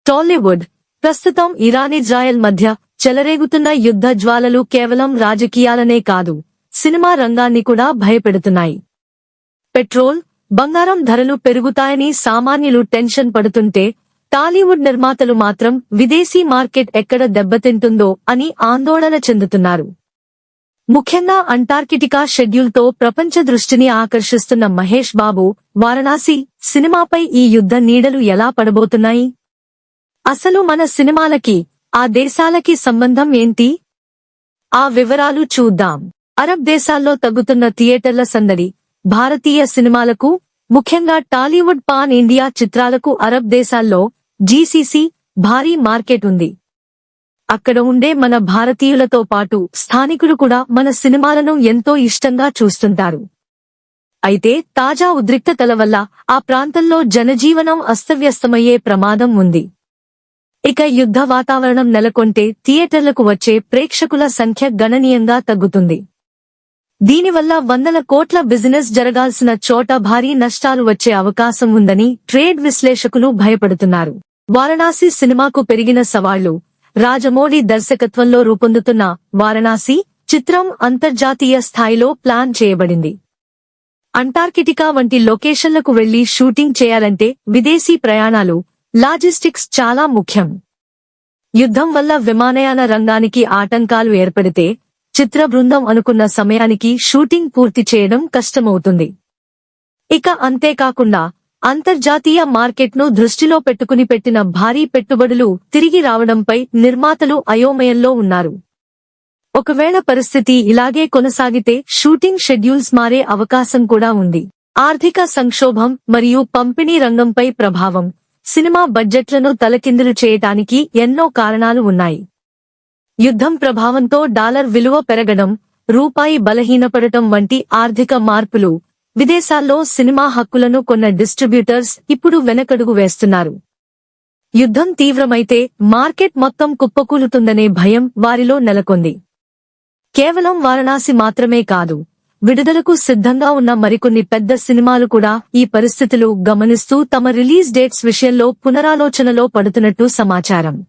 టాలీవుడ్ ప్రస్తుతం ఇరాన్-ఇజ్రాయెల్ మధ్య చెలరేగుతున్న యుద్ధ జ్వాలలు కేవలం రాజకీయాలనే కాదు, సినిమా రంగాన్ని కూడా భయపెడుతున్నాయి. పెట్రోల్, బంగారం ధరలు పెరుగుతాయని సామాన్యులు టెన్షన్ పడుతుంటే, టాలీవుడ్ నిర్మాతలు మాత్రం విదేశీ మార్కెట్ ఎక్కడ దెబ్బతింటుందో అని ఆందోళన చెందుతున్నారు. ముఖ్యంగా అంటార్కిటికా షెడ్యూల్తో ప్రపంచ దృష్టిని ఆకర్షిస్తున్న మహేష్ బాబు వారణాసి సినిమాపై ఈ యుద్ధ నీడలు ఎలా పడబోతున్నాయి? అసలు మన సినిమాలకి, ఆ దేశాలకి సంబంధం ఏంటి? ఆ వివరాలు చూద్దాం. అరబ్ దేశాల్లో తగ్గుతున్న థియేటర్ల సందడి, భారతీయ సినిమాలకు, ముఖ్యంగా టాలీవుడ్ పాన్ ఇండియా చిత్రాలకు అరబ్ దేశాల్లో జీసీసీ భారీ మార్కెట్ ఉంది. అక్కడ ఉండే మన భారతీయులతో పాటు స్థానికులు కూడా మన సినిమాలను ఎంతో ఇష్టంగా చూస్తుంటారు. అయితే తాజా ఉద్రిక్తతల వల్ల ఆ ప్రాంతంలో జనజీవనం అస్తవ్యస్తమయ్యే ప్రమాదం ఉంది. ఇక యుద్ధ వాతావరణం నెలకొంటే థియేటర్లకు వచ్చే ప్రేక్షకుల సంఖ్య గణనీయంగా తగ్గుతుంది. దీనివల్ల వందల కోట్ల బిజినెస్ జరగాల్సిన చోట భారీ నష్టాలు వచ్చే అవకాశం ఉందని ట్రేడ్ విశ్లేషకులు భయపడుతున్నారు. వారణాసి సినిమాకు పెరిగిన సవాళ్లు. రాజమౌళి దర్శకత్వంలో రూపొందుతున్న వారణాసి చిత్రం అంతర్జాతీయ స్థాయిలో ప్లాన్ చేయబడింది. అంటార్కిటికా వంటి లొకేషన్లకు వెళ్లి షూటింగ్ చేయాలంటే విదేశీ ప్రయాణాలు, లాజిస్టిక్స్ చాలా ముఖ్యం. యుద్ధం వల్ల విమానయాన రంగానికి ఆటంకాలు ఏర్పడితే చిత్ర బృందం అనుకున్న సమయానికి షూటింగ్ పూర్తి చేయడం కష్టమవుతుంది. ఇక అంతేకాకుండా అంతర్జాతీయ మార్కెట్ను దృష్టిలో పెట్టుకుని పెట్టిన భారీ పెట్టుబడులు తిరిగి రావడంపై నిర్మాతలు అయోమయంలో ఉన్నారు. ఒకవేళ పరిస్థితి ఇలాగే కొనసాగితే షూటింగ్ షెడ్యూల్స్ మారే అవకాశం కూడా ఉంది. ఆర్థిక సంక్షోభం మరియు పంపిణీ రంగంపై ప్రభావం. సినిమా బడ్జెట్లను తలకిందులు చేయటానికి ఎన్నో కారణాలు ఉన్నాయి. యుద్ధం ప్రభావంతో డాలర్ విలువ పెరగడం, రూపాయి బలహీనపడటం వంటి ఆర్థిక మార్పులు. విదేశాల్లో సినిమా హక్కులను కొన్న డిస్ట్రిబ్యూటర్స్ ఇప్పుడు వెనకడుగు వేస్తున్నారు. యుద్ధం తీవ్రమైతే మార్కెట్ మొత్తం కుప్పకూలుతుందనే భయం వారిలో నెలకొంది. కేవలం వారణాసి మాత్రమే కాదు, విడుదలకు సిద్ధంగా ఉన్న మరికొన్ని పెద్ద సినిమాలు కూడా ఈ పరిస్థితులు గమనిస్తూ తమ రిలీజ్ డేట్స్ విషయంలో పునరాలోచనలో పడుతున్నట్టు సమాచారం.